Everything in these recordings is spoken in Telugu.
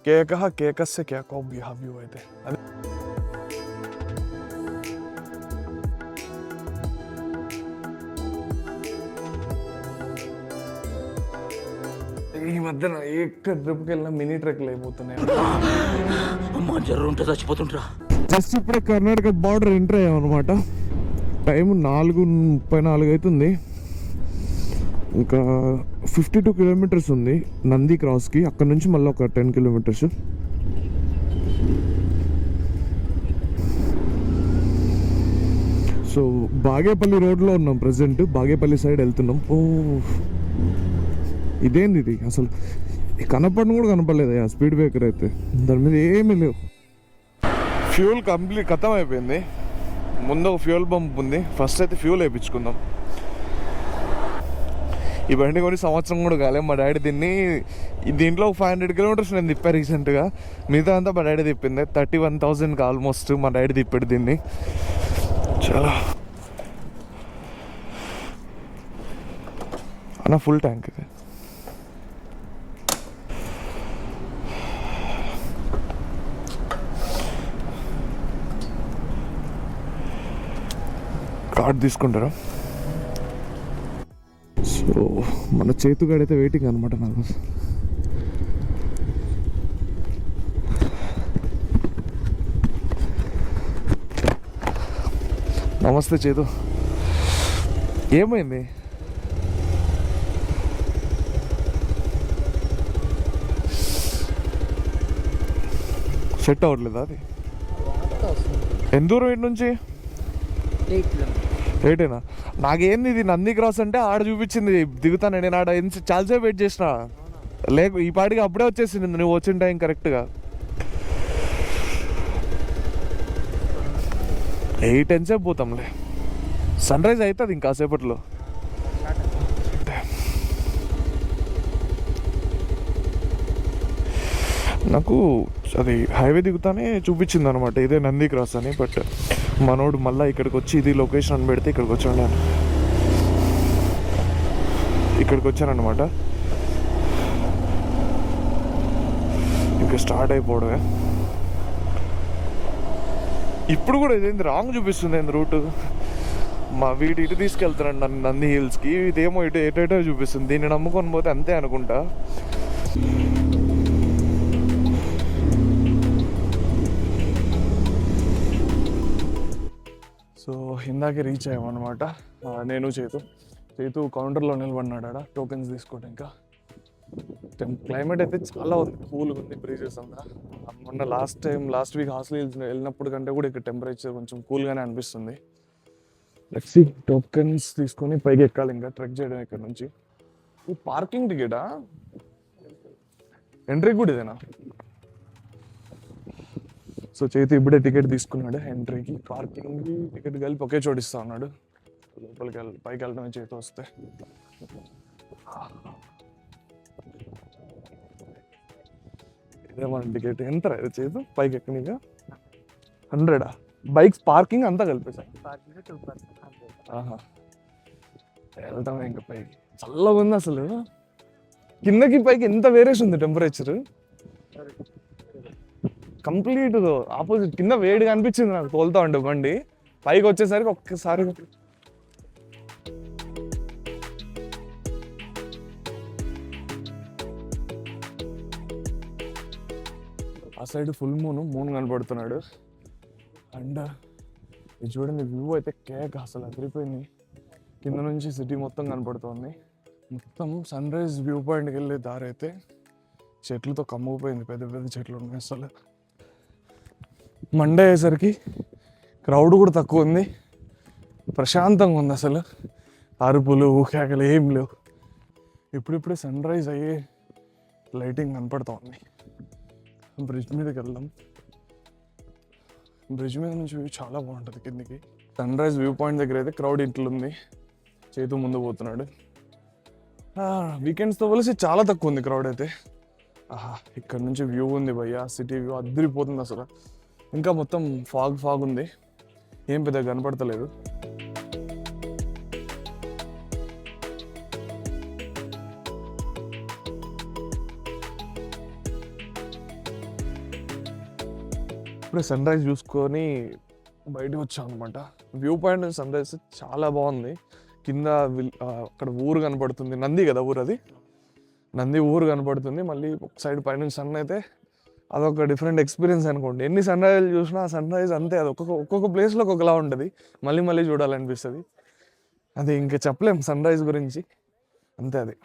కేకహ కేకస్య కేకో వ్యూ అయితే అది ఈ మధ్యన ఎక్కడ ట్రిప్కి వెళ్ళినా మినీ ట్రెక్లు అయిపోతున్నాయి. అమ్మా జర్రు ఉంటే చచ్చిపోతుంటరా. జస్ట్ ఇప్పుడే కర్ణాటక బార్డర్ ఎంటర్ అయ్యాం అనమాట. టైం 4:34 అవుతుంది. ఇంకా 52 కిలోమీటర్స్ ఉంది నంది క్రాస్కి. అక్కడ నుంచి మళ్ళీ ఒక 10 కిలోమీటర్స్. సో బాగేపల్లి రోడ్లో ఉన్నాం ప్రజెంట్. బాగేపల్లి సైడ్ వెళ్తున్నాం. ఓ ఇదేంది ఇది అసలు కనపడను కూడా కనపడలేదు ఆ స్పీడ్ బ్రేకర్ అయితే. దాని మీద ఏమీ లేవు. ఫ్యూల్ కంప్లీట్ ఖతం అయిపోయింది. ముందు ఒక ఫ్యూల్ పంప్ ఉంది. ఫస్ట్ అయితే ఫ్యూల్ వేయించుకుందాం. ఈ బండి కొని సంవత్సరం కూడా కాలే. మా డాడీ దీంట్లో 500 కిలోమీటర్స్ నేను తిప్పా రీసెంట్గా. మిగతా అంతా మా డాడీ తిప్పింది. 31,000కి ఆల్మోస్ట్ మా డాడీ తిప్పాడు దీన్ని. చాలా అన్న ఫుల్ ట్యాంక్ ఇది. కార్డ్ తీసుకుంటారా? సో మన చేతుగాడైతే వెయిటింగ్ అనమాట నాకు. నమస్తే చేతు. ఏమైంది? సెట్ అవ్వట్లేదా అది? ఎంత దూరం ఇటు నుంచి? 8 నాకేంది ఇది నంది క్రాస్ అంటే ఆడ చూపించింది దిగుతాను. నేను ఆడ చాలాసేపు వెయిట్ చేసిన. ఈ పాటికి అప్పుడే వచ్చేసింది నువ్వు వచ్చిన టైం కరెక్ట్గా. 8 ఎంతసేపు పోతాంలే. సన్ రైజ్ అవుతుంది ఇంకాసేపట్లో. నాకు అది హైవే దిగుతానే చూపించింది అనమాట ఇదే నంది క్రాస్ అని. బట్ మనోడు మళ్ళీ ఇక్కడికి వచ్చి ఇది లొకేషన్ అని పెడితే ఇక్కడికి వచ్చాను నేను. ఇక్కడికి వచ్చానమాట. ఇంకా స్టార్ట్ అయిపోవడమే. ఇప్పుడు కూడా ఇదేంది రాంగ్ చూపిస్తుంది ఏంది రూటు. మా వీడు ఇటు తీసుకెళ్తున్నాడు నన్ను నంది హిల్స్కి. ఇదేమో ఇటు ఎటో చూపిస్తుంది. దీన్ని నమ్ముకొని పోతే అంతే అనుకుంటా. సో ఇందాకే రీచ్ అయ్యామన్నమాట నేను చేతు కౌంటర్లో నిలబడినాడు ఆడ టోకెన్స్ తీసుకోవడం. ఇంకా క్లైమేట్ అయితే చాలా ఉంది, కూల్గా ఉంది, బ్రీజెస్ అంతా. మొన్న లాస్ట్ వీక్ హాస్టల్ వెళ్ళినప్పుడు కంటే కూడా ఇక్కడ టెంపరేచర్ కొంచెం కూల్గానే అనిపిస్తుంది. లెట్స్ టోకెన్స్ తీసుకొని పైకి ఎక్కాలి ఇంకా ట్రెక్ చేయడం ఇక్కడ నుంచి. ఈ పార్కింగ్ టికెటా? ఎంట్రీ కూడా ఇదేనా? సో చేతి ఇప్పుడే టికెట్ తీసుకున్నాడు ఎంట్రీకి. పార్కింగ్కి టికెట్ కలిపి ఒకే చోటు ఇస్తా ఉన్నాడు. లోపలికి పైకి వెళ్ళడమే చేతి వస్తే. ఇదే మన టికెట్. ఎంత చేతు పైకి ఎక్కనిగా? 100 బైక్స్ పార్కింగ్ అంతా కలిపేసాయి. వెళ్తాం ఇంకా పైకి. చల్లగా ఉంది అసలు. కిందకి పైకి ఎంత వేరియేషన్ ఉంది టెంపరేచర్. Complete opposite. కింద వేడిగా అనిపించింది నాకు తోలుతా ఉంటే బండి. పైకి వచ్చేసరికి ఒక్కసారి ఆ సైడ్ ఫుల్ మూన్ కనపడుతున్నాడు. అండ్ ఇది చూడండి వ్యూ అయితే కేక్ అసలు అదిరిపోయింది. కింద నుంచి సిటీ మొత్తం కనపడుతుంది. మొత్తం సన్ రైజ్ వ్యూ పాయింట్కి వెళ్ళే దారి అయితే చెట్లతో కమ్ముకుపోయింది. పెద్ద పెద్ద చెట్లు ఉన్నాయి. అసలు మండే అయ్యేసరికి క్రౌడ్ కూడా తక్కువ ఉంది. ప్రశాంతంగా ఉంది అసలు. అరుపులు ఊకేకలు ఏం లేవు. ఇప్పుడిప్పుడే సన్ రైజ్ అయ్యే లైటింగ్ కనపడుతూ ఉంది. బ్రిడ్జ్ మీదకి వెళ్దాం. బ్రిడ్జ్ మీద నుంచి వ్యూ చాలా బాగుంటుంది కిందికి. సన్ రైజ్ వ్యూ పాయింట్ దగ్గర అయితే క్రౌడ్ ఇంట్లో ఉంది. చేతు ముందు పోతున్నాడు. వీకెండ్స్తో పోలిసి చాలా తక్కువ ఉంది క్రౌడ్ అయితే. ఇక్కడ నుంచి వ్యూ ఉంది భయ్యా. సిటీ వ్యూ అదిరిపోతుంది అసలు. ఇంకా మొత్తం ఫాగ్ ఉంది. ఏం పెద్దగా కనపడతలేదు. ఇప్పుడే సన్ రైజ్ చూసుకొని బయటకు వచ్చాం అనమాట. వ్యూ పాయింట్ సన్ రైజ్ చాలా బాగుంది. కింద అక్కడ ఊరు కనపడుతుంది, నంది కదా ఊరు, అది నంది ఊరు కనపడుతుంది. మళ్ళీ ఒక సైడ్ పైనుంచి సన్ అయితే అదొక డిఫరెంట్ ఎక్స్పీరియన్స్ అనుకోండి. ఎన్ని సన్ రైజ్లు చూసినా ఆ సన్ రైజ్ అంతే, అది ఒక్కొక్క ప్లేస్లో ఒక్కొక్కలా ఉంటుంది. మళ్ళీ మళ్ళీ చూడాలనిపిస్తుంది. అది ఇంకా చెప్పలేం సన్ రైజ్ గురించి, అంతే. అది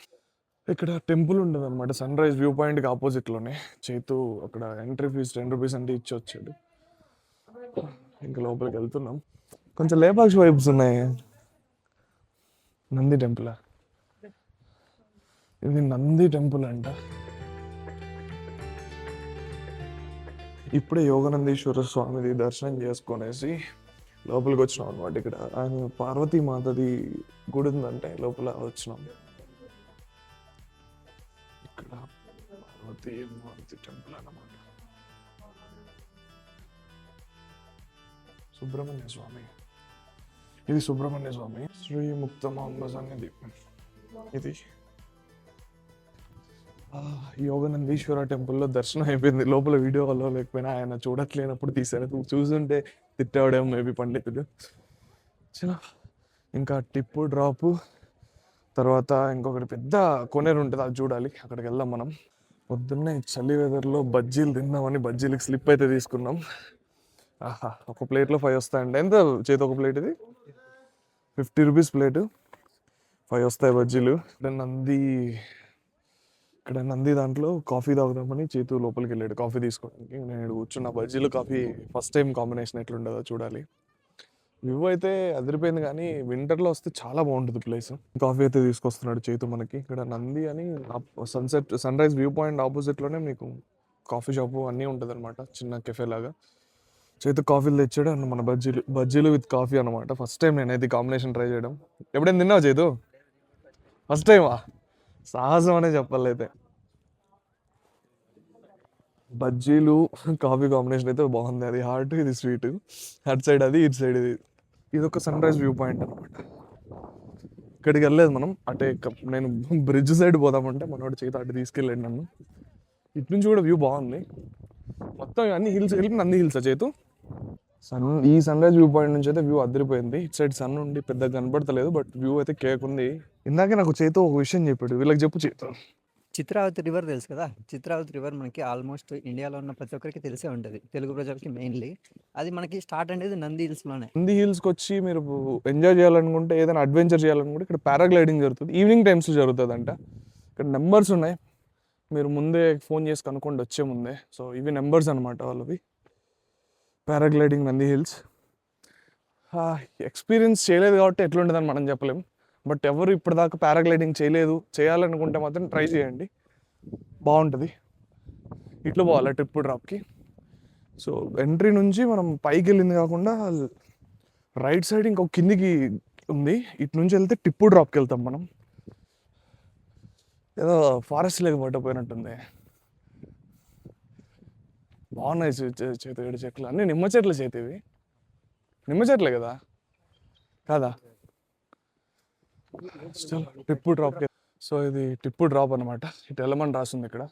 ఇక్కడ టెంపుల్ ఉంటుంది అనమాట సన్ రైజ్ వ్యూ పాయింట్కి ఆపోజిట్లోనే. చేతు అక్కడ ఎంట్రీ ఫీజు 10 రూపీస్ అంటే ఇచ్చి వచ్చాడు. ఇంకా లోపలికి వెళ్తున్నాం. కొంచెం లేపాక్షి వైబ్స్ ఉన్నాయి. నంది టెంపుల్, ఇది నంది టెంపుల్ అంట. ఇప్పుడే యోగనందీశ్వర స్వామిది దర్శనం చేసుకునేసి లోపలికి వచ్చినాం అనమాట. ఇక్కడ ఆయన పార్వతీ మాతది గుడి ఉందంటే లోపల వచ్చినాం. ఇక్కడ పార్వతీ మాత టెంపుల్ అన్నమాట. సుబ్రహ్మణ్య స్వామి, ఇది సుబ్రహ్మణ్య స్వామి శ్రీ ముక్తమాంబ సన్నిధి. ఇది యోగనందీశ్వర టెంపుల్లో దర్శనం అయిపోయింది. లోపల వీడియో అలో లేకపోయినా ఆయన చూడట్లేనప్పుడు తీసారు. చూస్తుంటే తిట్టాడేమో మేబీ పండితుడు. చలో ఇంకా టిప్పు డ్రాపు తర్వాత ఇంకొకటి పెద్ద కొనేరు ఉంటుంది, అది చూడాలి. అక్కడికి వెళ్దాం మనం. పొద్దున్నే చలి వెదర్లో బజ్జీలు తిందామని బజ్జీలకి స్లిప్ అయితే తీసుకున్నాం. ఆహా, ఒక ప్లేట్లో 5 వస్తాయండి. ఎంత చేతి ఒక ప్లేట్? ఇది 50 రూపీస్ ప్లేటు, 5 వస్తాయి బజ్జీలు. ఇక్కడ నంది దాంట్లో కాఫీ తాగుదామని చేతు లోపలికి వెళ్ళాడు కాఫీ తీసుకోవడానికి. నేను కూర్చున్న బజ్జీలు కాఫీ ఫస్ట్ టైం కాంబినేషన్ ఎట్లుంటుందో చూడాలి. వ్యూ అయితే అదిరిపోయింది, కానీ వింటర్లో వస్తే చాలా బాగుంటుంది ప్లేస్. కాఫీ అయితే తీసుకొస్తున్నాడు చేతు మనకి. ఇక్కడ నంది అని సన్ రైజ్ వ్యూ పాయింట్ ఆపోజిట్లోనే మీకు కాఫీ షాపు అన్నీ ఉంటుంది అనమాట, చిన్న కెఫే లాగా. చేతు కాఫీలు తెచ్చాడు అన్న మన బజ్జీలు విత్ కాఫీ అనమాట. ఫస్ట్ టైం నేనైతే కాంబినేషన్ ట్రై చేయడం. ఎప్పుడైనా తిన్నావు చేతు? ఫస్ట్ టైమా? సాహసం అనే చెప్పాలి. అయితే బజ్జీలు కాఫీ కాంబినేషన్ అయితే బాగుంది. అది హాట్, ఇది స్వీట్. అటు సైడ్ అది, ఇటు సైడ్ ఇది. ఇది ఒక సన్ రైజ్ వ్యూ పాయింట్ అనమాట. ఇక్కడికి వెళ్ళలేదు మనం, అటే నేను బ్రిడ్జ్ సైడ్ పోదామంటే మనోడు చేత అటు తీసుకెళ్ళాడు నన్ను. ఇటు నుంచి కూడా వ్యూ బాగుంది. మొత్తం అన్ని హిల్స్ కలిపి నంది హిల్స్ చేతు. ఈ సన్ రైజ్ వ్యూ పాయింట్ నుంచి అయితే వ్యూ అదిరిపోయింది. ఇటు సైడ్ సన్ ఉండి పెద్దగా కనబడతలేదు, బట్ వ్యూ అయితే కేక్ ఉంది. ఇందాకే నాకు చేతు ఒక విషయం చెప్పాడు, వీళ్ళకి చెప్పు చేతు. చిత్రావతి రివర్ తెలుసు కదా. చిత్రావతి రివర్ మనకి ఆల్మోస్ట్ ఇండియాలో ఉన్న ప్రతి ఒక్కరికి తెలిసే ఉంటుంది, తెలుగు ప్రజలకి మెయిన్లీ. అది మనకి స్టార్ట్ అనేది నంది హిల్స్లోనే. నంది హిల్స్కి వచ్చి మీరు ఎంజాయ్ చేయాలనుకుంటే, ఏదైనా అడ్వెంచర్ చేయాలనుకుంటే ఇక్కడ పారాగ్లైడింగ్ జరుగుతుంది. ఈవినింగ్ టైమ్స్ జరుగుతుంది అంట. ఇక్కడ నెంబర్స్ ఉన్నాయి, మీరు ముందే ఫోన్ చేసి కనుక్కోండి వచ్చే ముందే. సో ఇవి నెంబర్స్ అనమాట వాళ్ళవి. Paragliding Nandi hills. ఎక్స్పీరియన్స్ చేయలేదు కాబట్టి ఎట్లుంటుందని మనం చెప్పలేం. బట్ ఎవరు ఇప్పటిదాకా పారాగ్లైడింగ్ చేయాలనుకుంటే మాత్రం ట్రై చేయండి, బాగుంటుంది. ఇట్లా పోవాలి ట్రిప్ డ్రాప్కి. సో ఎంట్రీ నుంచి మనం పైకి వెళ్ళింది కాకుండా రైట్ సైడ్ ఇంకొక కిందికి ఉంది. ఇటు నుంచి వెళ్తే టిప్పు డ్రాప్కి వెళ్తాం మనం. ఏదో ఫారెస్ట్ లేక పట్టపోయినట్టుంది. బాగున్నాయి చేతి ఏడు చెట్లు, అన్నీ నిమ్మ చెట్లు చేతివి. నిమ్మ చెట్లే కదా, కాదా? టిప్పు డ్రాప్. సో ఇది టిప్పు డ్రాప్ అనమాట. ఇటు వెళ్ళమని రాస్తుంది ఇక్కడ.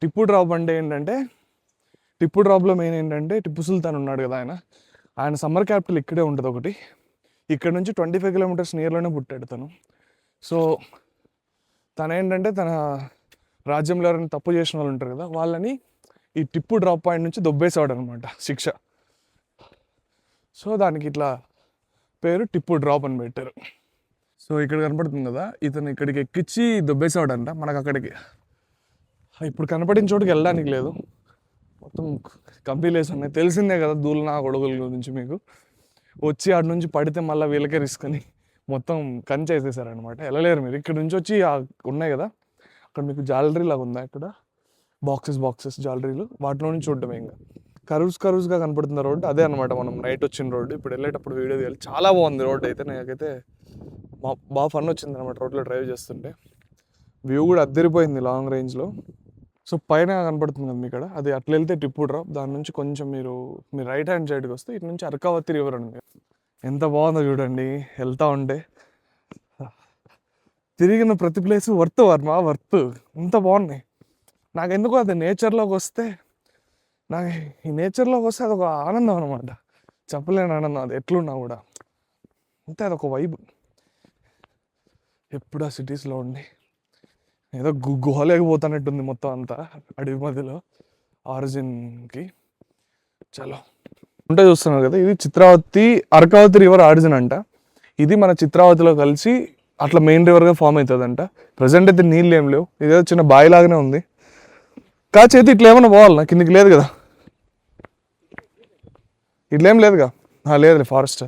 టిప్పు డ్రాప్ అంటే ఏంటంటే, టిప్పు డ్రాప్లో మెయిన్ ఏంటంటే టిప్పు సుల్తాన్ ఉన్నాడు కదా, ఆయన సమ్మర్ క్యాపిటల్ ఇక్కడే ఉంటుంది ఒకటి. ఇక్కడ నుంచి 25 కిలోమీటర్స్ నియర్లోనే పుట్టాడు తను. సో తనేంటంటే తన రాజ్యంలో ఎవరైనా తప్పు చేసిన వాళ్ళు ఉంటారు కదా, వాళ్ళని ఈ టిప్పు డ్రాప్ పాయింట్ నుంచి దొబ్బేసేవాడు అనమాట శిక్ష. సో దానికి ఇట్లా పేరు టిప్పు డ్రాప్ అని పెట్టారు. సో ఇక్కడ కనపడుతుంది కదా, ఇతను ఇక్కడికి ఎక్కించి దొబ్బేసేవాడంట. మనకు అక్కడికి ఇప్పుడు కనపడిన చోటుకి వెళ్ళడానికి లేదు, మొత్తం కంపెనీస్ ఉన్నాయి. తెలిసిందే కదా దూలనా గొడవల గురించి మీకు. వచ్చి ఆడ నుంచి పడితే మళ్ళీ వీళ్ళకే రిస్క్ అని మొత్తం కంచె వేసేసారనమాట. వెళ్ళలేరు మీరు. ఇక్కడ నుంచి వచ్చి ఉన్నాయి కదా, అక్కడ మీకు జాలరీ లాగా ఉందా, ఇక్కడ బాక్సెస్ జాలరీలు, వాటిలో నుంచి చూడటమే. ఇంకా కరువుగా కనపడుతున్న రోడ్డు అదే అనమాట మనం నైట్ వచ్చిన రోడ్డు. ఇప్పుడు వెళ్ళేటప్పుడు వీడియో తీయాలి. చాలా బాగుంది రోడ్డు అయితే, నాకైతే బాగా ఫన్ వచ్చింది అనమాట రోడ్లో డ్రైవ్ చేస్తుంటే. వ్యూ కూడా అద్దరిపోయింది లాంగ్ రేంజ్లో. సో పైన కనపడుతుంది కదా ఇక్కడ, అది అట్లా వెళ్తే టిప్పు డ్రాప్. దాని నుంచి కొంచెం మీరు రైట్ హ్యాండ్ సైడ్కి వస్తే ఇటు నుంచి అరకావతి రివర్ ఉంది. ఎంత బాగుందో చూడండి వెళ్తా ఉంటే. తిరిగిన ప్రతి ప్లేస్ వర్త్ వర్మ, వర్త్. ఎంత బాగున్నాయి. నాకు ఎందుకో అది నేచర్లోకి వస్తే నాకు ఈ నేచర్లోకి వస్తే అదొక ఆనందం అనమాట, చెప్పలేని ఆనందం. అది ఎట్లున్నా కూడా అంతే, అదొక వైబ్. ఎప్పుడు ఆ సిటీస్లో ఉండి ఏదో గుహలేకపోతున్నట్టుంది మొత్తం అంతా అడవి మధ్యలో ఆరిజిన్కి. చలో ఉంటే చూస్తున్నారు కదా, ఇది చిత్రావతి అర్కావతి రివర్ ఆరిజిన్ అంట. ఇది మన చిత్రావతిలో కలిసి అట్లా మెయిన్ రివర్గా ఫామ్ అవుతుందంట. ప్రజెంట్ అయితే నీళ్ళు ఏం లేవు, ఇదేదో చిన్న బావి లాగానే ఉంది. కాచేతి ఇట్లా ఏమన్నా పోవాలన్నా, కిందికి లేదు కదా, ఇట్లేం లేదుగా. లేదు ఫారెస్ట్.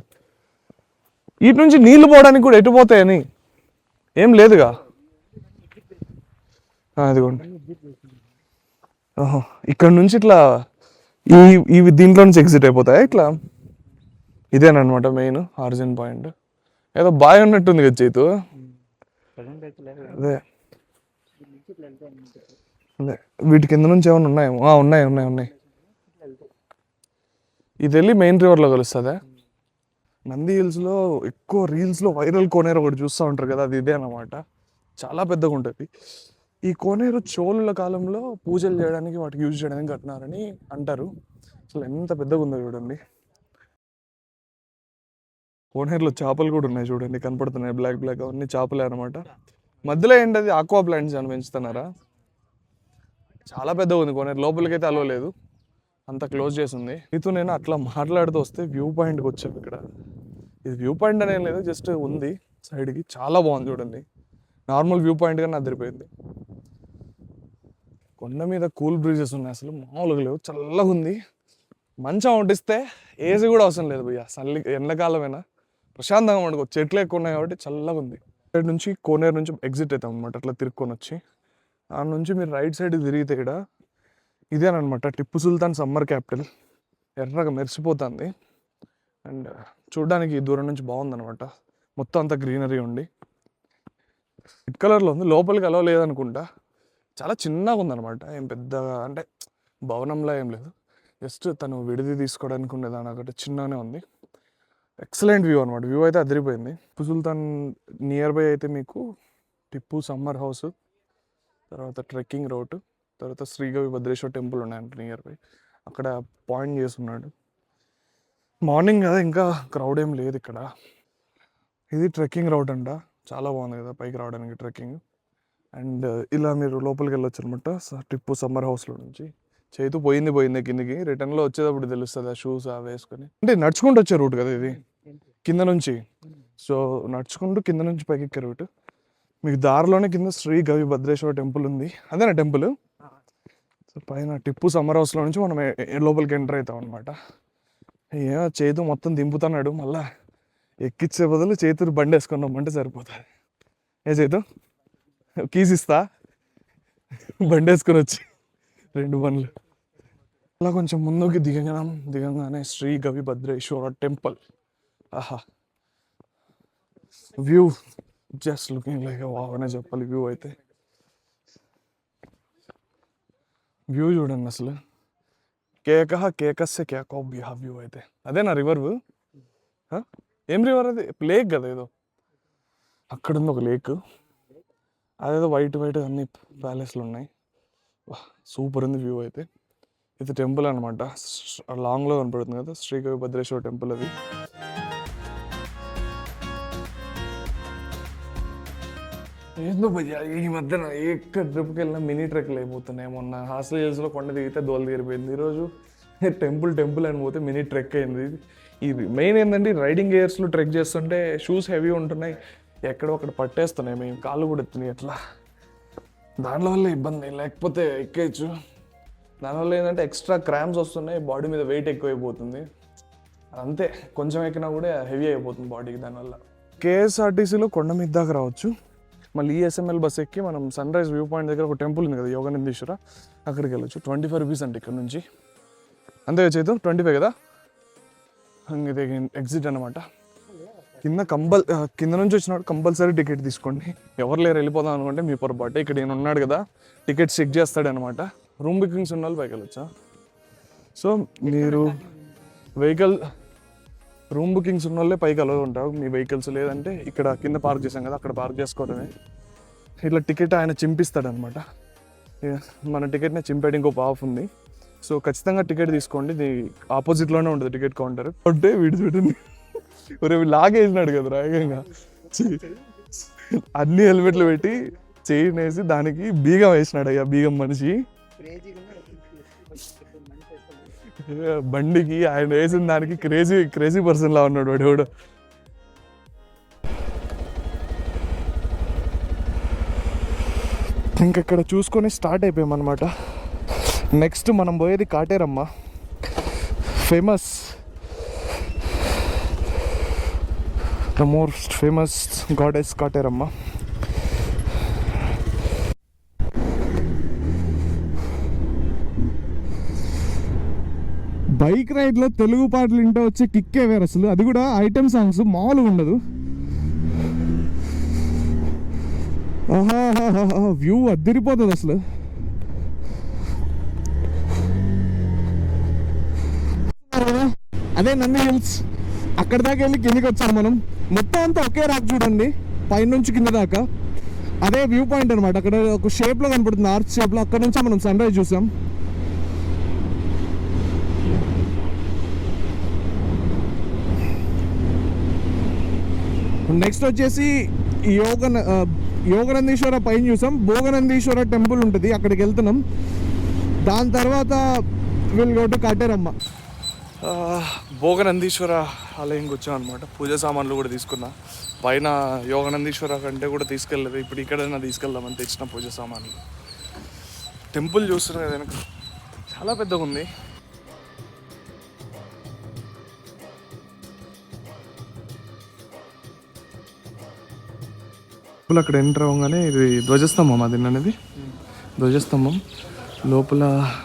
ఇటు నుంచి నీళ్లు పోవడానికి కూడా ఎటు పోతాయని ఏం లేదుగా. అదిగోండి, ఓహో ఇక్కడ నుంచి ఇట్లా ఇవి దీంట్లో నుంచి ఎగ్జిట్ అయిపోతాయి ఇట్లా. ఇదేనమాట మెయిన్ ఆరిజిన్ పాయింట్. ఏదో బాయ్ ఉన్నట్టుంది కదా చైతు. అదే అదే వీటి కింద నుంచి ఏమైనా ఉన్నాయేమో. ఉన్నాయి ఉన్నాయి ఉన్నాయి. ఇది వెళ్ళి మెయిన్ రివర్లో కలుస్తుందా. నంది హిల్స్లో ఎక్కువ రీల్స్లో వైరల్ కోనేరు ఒకటి చూస్తూ ఉంటారు కదా, అది ఇదే అన్నమాట. చాలా పెద్దగా ఉంటుంది ఈ కోనేరు. చోళుల కాలంలో పూజలు చేయడానికి వాటికి యూజ్ చేయడానికి కట్టినారని అంటారు. అసలు ఎంత పెద్దగా ఉందో చూడండి. కోనేరులో చేపలు కూడా ఉన్నాయి చూడండి, కనపడుతున్నాయి బ్లాక్ బ్లాక్, అవన్నీ చేపలే అనమాట. మధ్యలో ఏంటది ఆక్వా ప్లాంట్స్ అని పెంచుతున్నారా. చాలా పెద్దగా ఉంది కోనేరు, లోపలికైతే అలో లేదు, అంత క్లోజ్ చేసి ఉంది. మీతో నేను అట్లా మాట్లాడుతూ వస్తే వ్యూ పాయింట్కి వచ్చాము. ఇక్కడ ఇది వ్యూ పాయింట్ అనేం లేదు, జస్ట్ ఉంది సైడ్కి. చాలా బాగుంది చూడండి, నార్మల్ వ్యూ పాయింట్ కానీ అదిరిపోయింది. కొండ మీద కూల్ బ్రీజెస్ ఉన్నాయి, అసలు మామూలుగా లేవు, చల్లగా ఉంది. మంచం వంటిస్తే ఏసీ కూడా అవసరం లేదు భయ్య, చల్లి ఎండాకాలమైనా ప్రశాంతంగా వండుకోవచ్చు, చెట్లు ఎక్కువ ఉన్నాయి కాబట్టి చల్లగా ఉంది. ఇక్కడ నుంచి కోనేరు నుంచి ఎగ్జిట్ అవుతాం అనమాట, అట్లా తిరుక్కొని వచ్చి ఆ నుంచి మీరు రైట్ సైడ్ తిరిగితే ఇక్కడ ఇదేనమాట టిప్పు సుల్తాన్ సమ్మర్ క్యాపిటల్. ఎర్రగా మెరిసిపోతుంది అండ్ చూడడానికి దూరం నుంచి బాగుందనమాట. మొత్తం అంతా గ్రీనరీ ఉండి రెడ్ కలర్లో ఉంది. లోపలికి అలవ లేదనుకుంటా, చాలా చిన్నగా ఉందన్నమాట. ఏం పెద్దగా అంటే భవనంలో ఏం లేదు, జస్ట్ తను విడిది తీసుకోవడానికి ఉండేదాని ఒకటి చిన్నగానే ఉంది. ఎక్సలెంట్ వ్యూ అనమాట, వ్యూ అయితే అదిరిపోయింది. టిప్పు సుల్తాన్ నియర్ బై అయితే మీకు టిప్పు సమ్మర్ హౌస్, తర్వాత ట్రెక్కింగ్ రూట్, తర్వాత శ్రీగవి భద్రేశ్వర టెంపుల్ ఉన్నాయంట నియర్ బై. అక్కడ పాయింట్ చేస్తున్నాడు. మార్నింగ్ కదా, ఇంకా క్రౌడ్ ఏం లేదు ఇక్కడ. ఇది ట్రెక్కింగ్ రౌట్ అంట, చాలా బాగుంది కదా పైకి రావడానికి ట్రెక్కింగ్. అండ్ ఇలా మీరు లోపలికి వెళ్ళొచ్చు అనమాట టిప్పు సమ్మర్ హౌస్లో నుంచి. చేతు పోయింది కిందికి, రిటర్న్లో వచ్చేటప్పుడు తెలుస్తుంది ఆ షూస్ అవి వేసుకొని. అంటే నడుచుకుంటూ వచ్చే రూట్ కదా ఇది కింద నుంచి, సో నడుచుకుంటూ కింద నుంచి పైకి ఎక్కే రూట్. మీకు దారిలోనే కింద శ్రీ గవి భద్రేశ్వర టెంపుల్ ఉంది, అదేనా టెంపుల్. సో పైన టిప్పు సమ్మర్ హౌస్లో నుంచి మనం లోపలికి ఎంటర్ అవుతాం అనమాట. ఏమో చేతు మొత్తం దింపుతున్నాడు, మళ్ళా ఎక్కిచ్చే బదులు చేతులు బండి వేసుకున్నామంటే సరిపోతుంది. ఏ చేతు కీస్ ఇస్తా, బండి వేసుకొని వచ్చి 2 బండ్లు. అలా కొంచెం ముందుకి దిగంగానే శ్రీ గవి భద్రేశ్వర టెంపుల్. ఆహా, view just looking like wow అనే చెప్పాలి. వ్యూ అయితే వ్యూ చూడండి అసలు, కేకస్సే కేకవ్య వ్యూ అయితే. అదేనా రివర్ వ్యూ? ఏం రివర్ అది? లేక్ కదా ఏదో, అక్కడ ఉంది ఒక లేక్, అదేదో వైట్ అన్ని ప్యాలెస్లు ఉన్నాయి. సూపర్ ఉంది వ్యూ అయితే. ఇది టెంపుల్ అనమాట, లాంగ్లో కనపడుతుంది కదా శ్రీగవి భద్రేశ్వర టెంపుల్. అది ఏందో భయ్యా ఈ మధ్యన ఎక్కడ ట్రిప్కి వెళ్ళినా మినీ ట్రెక్లు అయిపోతున్నాయి. మొన్న హాస్టల్ హిల్స్లో కొండ దిగితే దోలు తీరిపోయింది, ఈరోజు టెంపుల్ అని పోతే మినీ ట్రెక్ అయింది. ఇది మెయిన్ ఏంటంటే రైడింగ్ గేర్స్లో ట్రెక్ చేస్తుంటే షూస్ హెవీ ఉంటున్నాయి, ఎక్కడో అక్కడ పట్టేస్తున్నాయి, మేము కాళ్ళు కూడా ఎత్తున్నాయి అట్లా. దానిలో వల్ల ఇబ్బంది, లేకపోతే ఎక్కేయచ్చు. దానివల్ల ఏంటంటే ఎక్స్ట్రా క్రాంప్స్ వస్తున్నాయి, బాడీ మీద వెయిట్ ఎక్కువైపోతుంది. అంతే, కొంచెం ఎక్కినా కూడా హెవీ అయిపోతుంది బాడీకి. దానివల్ల కేఎస్ఆర్టీసీలో కొండ మీద దాకా రావచ్చు. మళ్ళీ ఈఎస్ఎంఎల్ బస్ ఎక్కి మనం సన్ రైజ్ వ్యూ పాయింట్ దగ్గర ఒక టెంపుల్ ఉంది కదా యోగానందీశ్వర, అక్కడికి వెళ్ళొచ్చు. 25 రూపీస్ అంటే ఇక్కడ నుంచి. అంతే చేద్దాం 25 కదా. ఇది ఎగ్జిట్ అనమాట. కింద నుంచి వచ్చినప్పుడు కంపల్సరీ టికెట్ తీసుకోండి. ఎవరు లేరు వెళ్ళిపోదాం అనుకుంటే మీ పొరపాటు. ఇక్కడ ఈయన ఉన్నాడు కదా టికెట్ చెక్ చేస్తాడు అనమాట. రూమ్ బుకింగ్స్ ఉన్న వాళ్ళు పైకి వెళ్ళొచ్చా. సో మీరు రూమ్ బుకింగ్స్ ఉన్న వాళ్ళే పైకి అలవ్ ఉంటారు మీ వెహికల్స్. లేదంటే ఇక్కడ కింద పార్క్ చేసాం కదా అక్కడ పార్క్ చేసుకోవడమే. ఇట్లా టికెట్ ఆయన చింపిస్తాడు అనమాట. మన టికెట్ని చింపేటి ఇంకో ఆఫ్ ఉంది. సో ఖచ్చితంగా టికెట్ తీసుకోండి, ఇది ఆపోజిట్లోనే ఉంటుంది టికెట్ కౌంటర్. అంటే వీడు చూడండి వీడు లాగేసినాడు కదా రాయకంగా, అన్ని హెల్మెట్లు పెట్టి చైన్ వేసి దానికి బీగం వేసినాడు అయ్యా, బీగం మనిషి బండికి. ఆయన వేసిన దానికి క్రేజీ పర్సన్ లా ఉన్నాడు వాడు ఎవడు. ఇంకక్కడ చూసుకొని స్టార్ట్ అయిపోయామన్నమాట. నెక్స్ట్ మనం పోయేది Kateramma, famous, the most famous goddess Kateramma. Bike రైడ్లో తెలుగు పాటలు వింటూ వచ్చే కిక్కే వేరు అసలు, అది కూడా ఐటమ్ సాంగ్స్ మామూలుగా ఉండదు. వ్యూ అద్దరిపోతుంది అసలు. అదే నంది హిల్స్, అక్కడ దాకా వెళ్ళి కిందకి వచ్చాం మనం. మొత్తం అంతా ఒకే రాక్ చూడండి, పైనుంచి కింద దాకా. అదే వ్యూ పాయింట్ అనమాట. అక్కడ ఒక షేప్లో కనపడుతుంది, ఆర్చ్ షేప్లో. అక్కడ నుంచి మనం సన్ రైజ్ చూసాం. నెక్స్ట్ వచ్చేసి యోగనందీశ్వర పైన చూసాం. భోగనందీశ్వర టెంపుల్ ఉంటుంది, అక్కడికి వెళ్తున్నాం. దాని తర్వాత విల్ గో టు కాటేరమ్మ. భోగనందీశ్వర ఆలయంకి వచ్చాం అనమాట. పూజ సామాన్లు కూడా తీసుకున్నా. పైన యోగనందీశ్వర కంటే కూడా తీసుకెళ్ళలేదు, ఇప్పుడు ఇక్కడైనా తీసుకెళ్దామని తెచ్చిన పూజ సామాన్లు. టెంపుల్ చూస్తున్నా కదా వెనక, చాలా పెద్దగా ఉంది. అక్కడ ఎంటర్ అవ్వగానే ఇది ధ్వజస్తంభం, అది అనేది ధ్వజస్తంభం. లోపల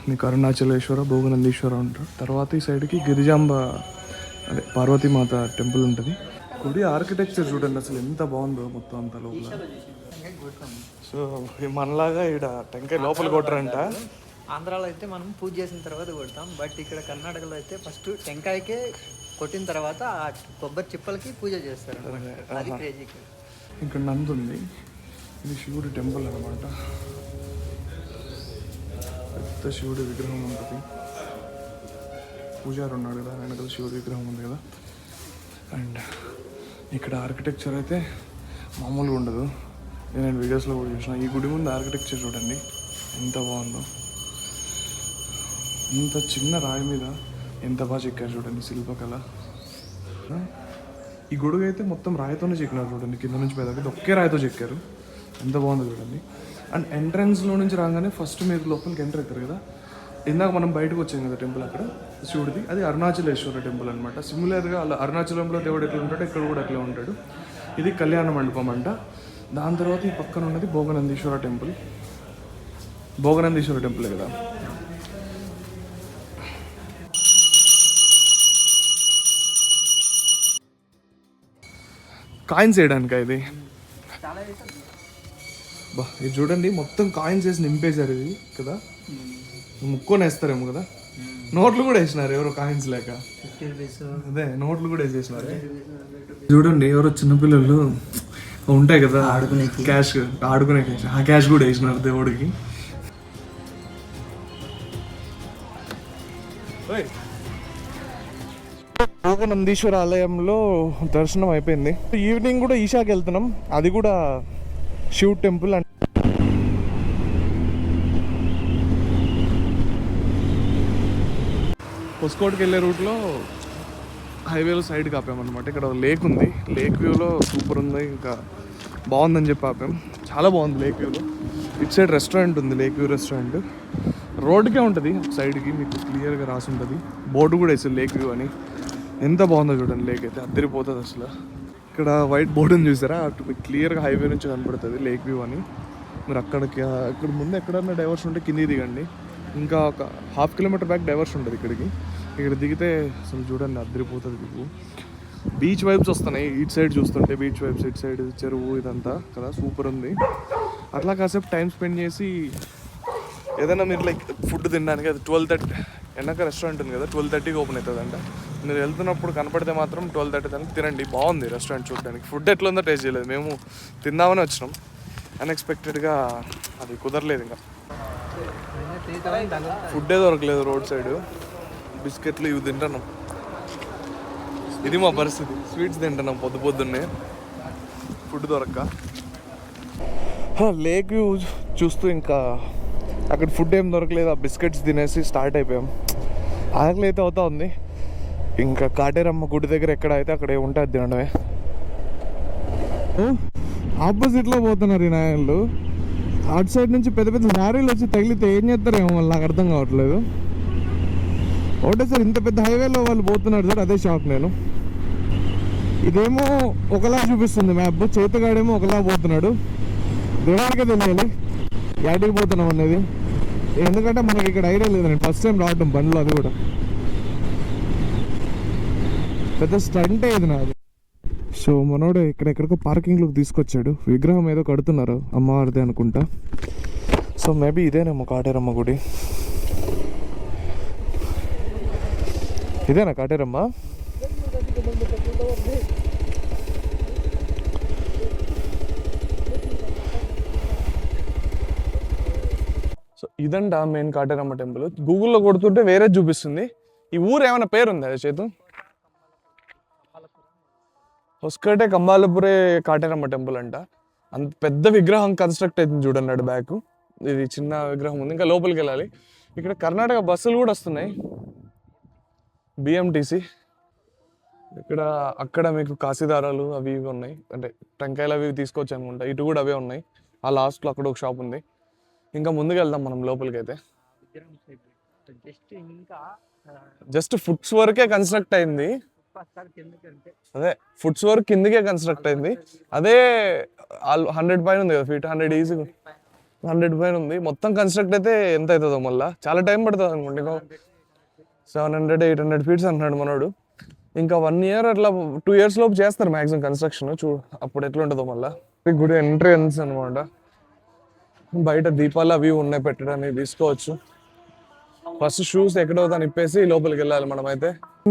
మీకు అరుణాచలేశ్వర, భోగనందీశ్వర ఉంటారు. తర్వాత ఈ సైడ్కి గిరిజాంబ, అదే పార్వతీమాత టెంపుల్ ఉంటుంది. గుడి ఆర్కిటెక్చర్ చూడండి అసలు ఎంత బాగుందో మొత్తం అంతా లోపల. సో మనలాగా ఇక్కడ టెంకాయ లోపల కొట్టరంట. ఆంధ్రాలో అయితే మనం పూజ చేసిన తర్వాత కొడతాం, బట్ ఇక్కడ కర్ణాటకలో అయితే ఫస్ట్ టెంకాయకే కొట్టిన తర్వాత ఆ కొబ్బరి చిప్పలకి పూజ చేస్తారు. అది క్రేజీ. ఇక్కడ నంది ఉంది, ఇది శివుడి టెంపుల్ అనమాట. పెద్ద శివుడి విగ్రహం ఉంటుంది. పూజారి ఉన్నాడు కదా, వెనకాల శివుడి విగ్రహం ఉంది కదా. అండ్ ఇక్కడ ఆర్కిటెక్చర్ అయితే మామూలుగా ఉండదు, నేను వీడియోస్లో కూడా చూసిన. ఈ గుడి ముందు ఆర్కిటెక్చర్ చూడండి ఎంత బాగుందో. ఇంత చిన్న రాయి మీద ఎంత బాగా చెక్కారు చూడండి, శిల్పకళ. ఈ గొడుగు అయితే మొత్తం రాయితోనే చెక్కినారు చూడండి, కింద నుంచి పెద్దగా ఒకే రాయితో చెక్కారు. ఎంత బాగుందో చూడండి. అండ్ ఎంట్రన్స్లో నుంచి రాగానే ఫస్ట్ మీరు లోపలికి ఎంటర్ అవుతారు కదా, ఇందాక మనం బయటకు వచ్చాం కదా టెంపుల్, అక్కడ శివుడిది. అది అరుణాచలేశ్వర టెంపుల్ అనమాట. సిమిలర్గా అలా అరుణాచలంలో దేవుడు ఎట్లా ఉంటాడో ఇక్కడ కూడా అట్లా ఉంటాడు. ఇది కళ్యాణ మండపం అంట. దాని తర్వాత ఈ పక్కన ఉన్నది భోగనందీశ్వర టెంపుల్. భోగనందీశ్వర టెంపులే కదా. కాయిన్స్ వేయడానికి ఇది బా, ఇది చూడండి మొత్తం కాయిన్స్ వేసి నింపేశారు ఇది కదా. ముక్కొని వేస్తారేమో కదా. నోట్లు కూడా వేసినారు ఎవరో కాయిన్స్ లేక. అదే నోట్లు కూడా వేసేసినారు చూడండి. ఎవరో చిన్నపిల్లలు ఉంటాయి కదా క్యాష్ ఆడుకునే క్యాష్, ఆ క్యాష్ కూడా వేసినారు దేవుడికి. భోగనందీశ్వర ఆలయంలో దర్శనం అయిపోయింది. ఈవినింగ్ కూడా ఈషాకి వెళ్తున్నాం, అది కూడా శివ్ టెంపుల్. అండ్ పొస్కోట్కి వెళ్ళే రూట్లో హైవేలో సైడ్కి ఆపామన్నమాట. ఇక్కడ లేక్ ఉంది, లేక్ వ్యూలో సూపర్ ఉంది, ఇంకా బాగుందని చెప్పి ఆపాం. చాలా బాగుంది లేక్ వ్యూలో. ఇటు సైడ్ రెస్టారెంట్ ఉంది, లేక్ వ్యూ రెస్టారెంట్. రోడ్డుకే ఉంటుంది సైడ్కి, మీకు క్లియర్గా రాసి ఉంటుంది. బోర్డు కూడా వేస్తుంది లేక్ వ్యూ అని. ఎంత బాగుందో చూడండి లేక్ అయితే, అద్దరిపోతుంది అసలు. ఇక్కడ వైట్ బోర్డుని చూసారా, అటు మీకు క్లియర్గా హైవే నుంచి కనపడుతుంది లేక్ వ్యూ అని. మీరు ఇక్కడ ముందు ఎక్కడన్నా డైవర్షన్ ఉంటే కిందికి దిగండి. ఇంకా ఒక 1/2 కిలోమీటర్ బ్యాక్ డైవర్షన్ ఉంటుంది ఇక్కడికి. ఇక్కడ దిగితే అసలు చూడండి అద్దరిపోతుంది వ్యూ. బీచ్ వైబ్స్ వస్తున్నాయి ఇటు సైడ్ చూస్తుంటే, బీచ్ వైబ్స్ ఇటు సైడ్ చెరువు ఇదంతా కదా, సూపర్ ఉంది. అట్లా కాసేపు టైం స్పెండ్ చేసి ఏదైనా మీరు లైక్ ఫుడ్ తినడానికి, అది 12:30 వెనక రెస్టారెంట్ ఉంది కదా, 12:30కి ఓపెన్ అవుతుందంట. మీరు వెళ్తున్నప్పుడు కనపడితే మాత్రం 12:30 తినండి. బాగుంది రెస్టారెంట్ చూడడానికి. ఫుడ్ ఎట్లా ఉందో టేస్ట్ చేయలేదు, మేము తిందామని వచ్చినాం. అన్ఎక్స్పెక్టెడ్గా అది కుదరలేదు. ఇంకా ఫుడ్డే దొరకలేదు రోడ్ సైడ్, బిస్కెట్లు ఇవి తింటున్నాం. ఇది మా పరిస్థితి, స్వీట్స్ తింటున్నాం పొద్దున్నే ఫుడ్ దొరక్క. లేక్ వ్యూ చూస్తూ ఇంకా అక్కడ ఫుడ్ ఏం దొరకలేదు, ఆ బిస్కెట్స్ తినేసి స్టార్ట్ అయిపోయాం. ఆకలి అయితే అవుతా ఉంది. ఇంకా కాటేరమ్మ గుడి దగ్గర ఎక్కడ అయితే అక్కడ ఉంటుంది తినడమే. ఆపోజిట్లో పోతున్నారు ఈ నాయలు. అటు సైడ్ నుంచి పెద్ద పెద్ద లారీలు వచ్చి తగిలితే ఏం చేస్తారేమో వాళ్ళు, నాకు అర్థం కావట్లేదు. ఒకటే సార్ ఇంత పెద్ద హైవేలో వాళ్ళు పోతున్నారు సార్, అదే షాక్ నేను. ఇదేమో ఒకలా చూపిస్తుంది మ్యాప్, చేతిగాడేమో ఒకలా పోతున్నాడు. దేవుడికే తెలియాలి యాడికి పోతున్నాం అనేది, ఎందుకంటే మనకి ఇక్కడ ఐడియా లేదండి. ఫస్ట్ టైం రావడం బండ్లో, అది కూడా పెద్ద స్టంటే ఇది నాది. సో మనోడు ఎక్కడికో పార్కింగ్లోకి తీసుకొచ్చాడు. విగ్రహం ఏదో కడుతున్నారు అమ్మవారిది అనుకుంటా. సో మేబీ ఇదేనేమో కాటేరమ్మ గుడి. ఇదేనా కాటేరమ్మ? సో ఇదంట మెయిన్ కాటేరమ్మ టెంపుల్. గూగుల్లో కొడుతుంటే వేరే చూపిస్తుంది. ఈ ఊరు ఏమైనా పేరు ఉందా చేతు? హొస్కటే కంబాలపురే కాటేరమ్మ టెంపుల్ అంట. అంత పెద్ద విగ్రహం కన్స్ట్రక్ట్ అవుతుంది చూడన్నాడు బ్యాక్. ఇది చిన్న విగ్రహం ఉంది, ఇంకా లోపలికి వెళ్ళాలి. ఇక్కడ కర్ణాటక బస్సులు కూడా వస్తున్నాయి, బిఎంటీసీ. ఇక్కడ అక్కడ మీకు కాశీదారాలు అవి ఇవి ఉన్నాయి, అంటే టెంకాయలు అవి తీసుకోవచ్చు అనుకుంటా. ఇటు కూడా అవే ఉన్నాయి. ఆ లాస్ట్లో అక్కడ ఒక షాప్ ఉంది. ఇంకా ముందుకు వెళ్దాం మనం లోపలికి అయితే. జస్ట్ ఫుట్స్ వరకే కన్స్ట్రక్ట్ అయింది. అదే ఫుట్స్ వరకు కిందకే కన్స్ట్రక్ట్ అయింది. అదే 100 పైన ఉంది కదా ఫీట్, 100 ఈజీ, 100 పైన ఉంది. మొత్తం కన్స్ట్రక్ట్ అయితే ఎంత అవుతుందో మళ్ళీ చాలా టైం పడుతుంది అనుకోండి. ఇంకా 700-800 ఫీట్స్ అంటున్నాడు మనోడు. ఇంకా 1 ఇయర్ అట్లా 2 ఇయర్స్ లోపు చేస్తారు మ్యాక్సిమం కన్స్ట్రక్షన్. అప్పుడు ఎట్లా ఉంటుందో మళ్ళీ. గుడి ఎంట్రన్స్ అనమాట. బయట దీపాలు అవి ఉన్నాయి పెట్టడానికి, తీసుకోవచ్చు. ఫస్ట్ షూస్ ఎక్కడవుతాను ఇప్పేసి లోపలికి వెళ్ళాలి మనమైతే.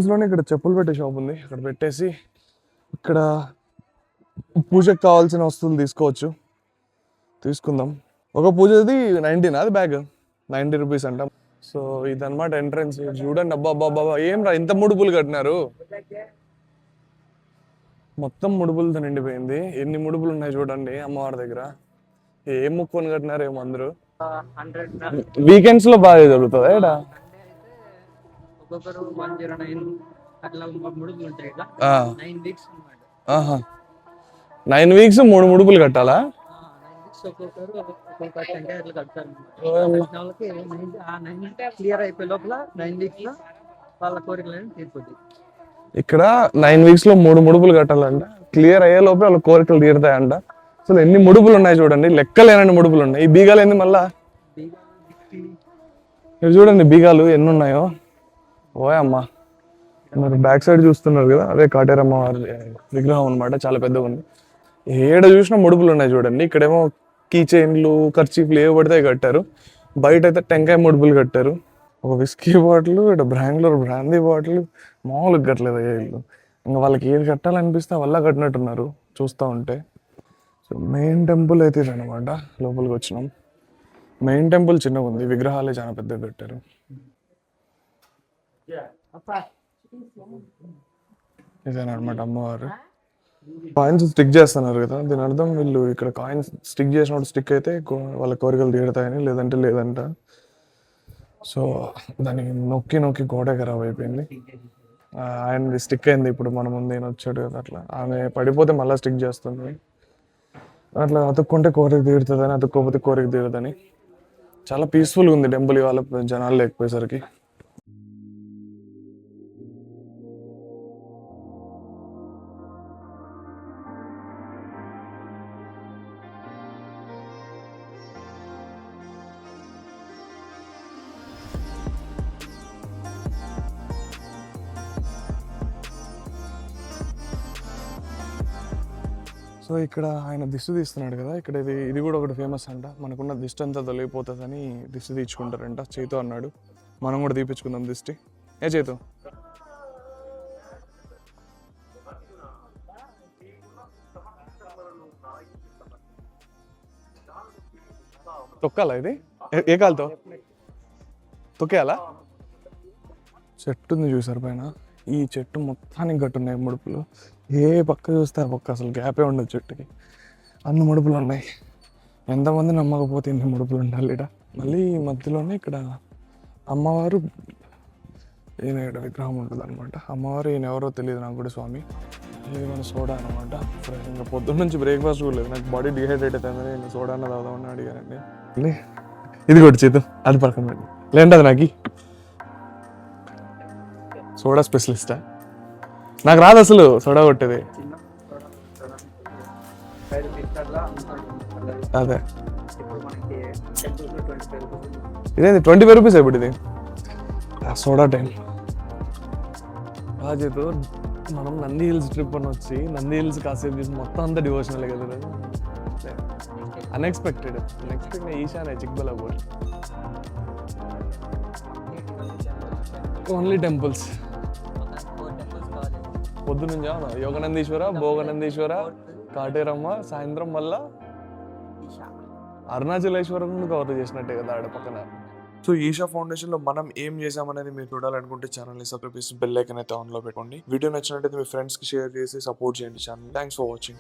లోనే ఇక్కడ చెప్పులు పెట్టే షాప్ ఉంది, అక్కడ పెట్టేసి ఇక్కడ పూజకు కావాల్సిన వస్తువులు తీసుకోవచ్చు. తీసుకుందాం. ఒక పూజది 19, అది బ్యాగ్ 90 రూపీస్ అంట. సో ఇదన్నమాట ఎంట్రన్స్. చూడండి, అబ్బా అబ్బా అబ్బా ఏం రా ఇంత ముడుపులు కట్టినారు. మొత్తం ముడుపులతో నిండిపోయింది. ఎన్ని ముడుపులు ఉన్నాయి చూడండి అమ్మవారి దగ్గర. ఏం ముక్కొని కట్టినారు ఏమో అందరూ. వీకెండ్స్ లో బాగా జరుగుతుంది ఇక్కడ. ఒక్కొక్కరు 109 అట్లా ముడుపులు ఉంటాయి. 9 వీక్స్ 3 ముడుపులు కట్టాలా? 9 వీక్స్ ఒక్కొక్కరు ఒక్కొక్క టెంకాయలు కడతారు. క్లియర్ అయిపోయే లోపల 9 వీక్స్ లో వాళ్ళ కోరికలను తీర్పుద్ది. ఇక్కడ 9 వీక్స్ లో 3 ముడుపులు కట్టాలంట. క్లియర్ అయ్యే లోపల వాళ్ళ కోరికలు తీరుతాయంట. అసలు ఎన్ని ముడుపులు ఉన్నాయి చూడండి, లెక్కలేనన్ని ముడుపులు ఉన్నాయి. ఈ బీగాలు ఏంది మళ్ళా? మీరు చూడండి బీగాలు ఎన్ని ఉన్నాయో. ఓయ్ అమ్మా, మీరు బ్యాక్ సైడ్ చూస్తున్నారు కదా, అదే కాటేరమ్మ వారి విగ్రహం అనమాట. చాలా పెద్దగా ఉంది. ఏడ చూసినా ముడుపులు ఉన్నాయి చూడండి. ఇక్కడేమో కీ చైన్లు, ఖర్చీఫ్లు ఏవి పడితే కట్టారు. బయట అయితే టెంకాయ ముడుపులు కట్టారు. ఒక విస్కీ బాటిల్, ఇక్కడ బ్రాంగ్లూర్ బ్రాందీ బాటిల్, మామూలుగా కట్టలేదు వీళ్ళు. ఇంకా వాళ్ళకి ఏది కట్టాలనిపిస్తే వల్ల కట్టినట్టున్నారు చూస్తూ ఉంటే. సో మెయిన్ టెంపుల్ అయితే ఇదనమాట. లోపలికి వచ్చినాం. మెయిన్ టెంపుల్ చిన్నగా ఉంది, విగ్రహాలే చాలా పెద్దగా కట్టారు. ఇదేనమాట అమ్మవారు. కాయిన్స్ స్టిక్ చేస్తున్నారు కదా, దీని అర్థం వీళ్ళు ఇక్కడ కాయిన్స్ స్టిక్ చేసినప్పుడు స్టిక్ అయితే వాళ్ళ కోరికలు తీరుతాయని, లేదంటే లేదంట. సో దానికి నొక్కి నొక్కి గోడ ఖరాబ్ అయిపోయింది. ఆయనది స్టిక్ అయింది. ఇప్పుడు మన ముందు ఈయన వచ్చాడు కదా, అట్లా ఆమె పడిపోతే మళ్ళీ స్టిక్ చేస్తుంది. అట్లా అతుక్కుంటే కోరిక తీరుతుందని, అతుక్కోకపోతే కోరిక తీరుదని. చాలా పీస్ఫుల్గా ఉంది టెంపుల్ ఇవాళ జనాలు లేకపోయేసరికి. సో ఇక్కడ ఆయన దిష్టి తీస్తున్నాడు కదా, ఇక్కడ ఇది కూడా ఒకటి ఫేమస్ అంట. మనకున్న దిష్టి అంతా తొలగిపోతుందని దిష్టి తీర్చుకుంటారంట. చేతు అన్నాడు, మనం కూడా తీపించుకుందాం దిష్టి. ఏ చేతు తొక్కాలా ఇది? ఏ కాలుతో తొక్కేయాలా? చెట్టు ఉంది చూసారు పైన, ఈ చెట్టు మొత్తానికి కట్టున్నాయి ముడుపులు. ఏ పక్క చూస్తే ఆ పక్క అసలు గ్యాపే ఉండదు చెట్టుకి, అన్ని ముడుపులు ఉన్నాయి. ఎంతమంది నమ్మకపోతే ఇన్ని ముడుపులు ఉండాలి ఇక్కడ. మళ్ళీ ఈ మధ్యలోనే ఇక్కడ అమ్మవారు, ఈయన ఇక్కడ విగ్రహం ఉంటుంది అనమాట. అమ్మవారు ఈయన ఎవరో తెలియదు నాకు కూడా స్వామి. ఇది మన సోడా అనమాట. ఇంకా పొద్దున్న నుంచి బ్రేక్ఫాస్ట్ కూడా లేదు, నాకు బాడీ డిహైడ్రేట్ అవుతుందని ఇంకా సోడా అన్న తాగుదామని అడిగానండి. ఇది కొట్టి చేద్దు, అది పక్కన పెట్టి లేండి. అది నాకు సోడా స్పెషలిస్టా? నాకు రాదు అసలు సోడా కొట్టేది. అదే ఇదేంది 25 రూపీస్ ఇప్పుడు ఇది సోడా టైం. రాజేతో మనం నంది హిల్స్ ట్రిప్ అని వచ్చి నంది హిల్స్ కాసేపు చూసి మొత్తం అంతా డివోషనల్ కదా. అన్ఎక్స్పెక్టెడ్ ఈశానే చిక్బలాపూర్ ఓన్లీ టెంపుల్స్. పొద్దునుంచి యోగనందీశ్వర, భోగనందీశ్వర, కాటేరమ్మ, సాయంత్రం మళ్ళా అరుణాచలేశ్వరం కవర్ చేసినట్టే కదా ఆడ పక్కన. సో ఈషా ఫౌండేషన్ లో మనం ఏం చేసామనేది మీరు చూడాలనుకుంటే ఛానల్ ని సబ్స్క్రైబ్ చేసి బెల్ ఐకాన్ అయితే ఆన్ లో పెట్టుకోండి. వీడియో నచ్చినట్టయితే మీ ఫ్రెండ్స్ కి షేర్ చేసి సపోర్ట్ చేయండి ఛానల్. Thanks for watching.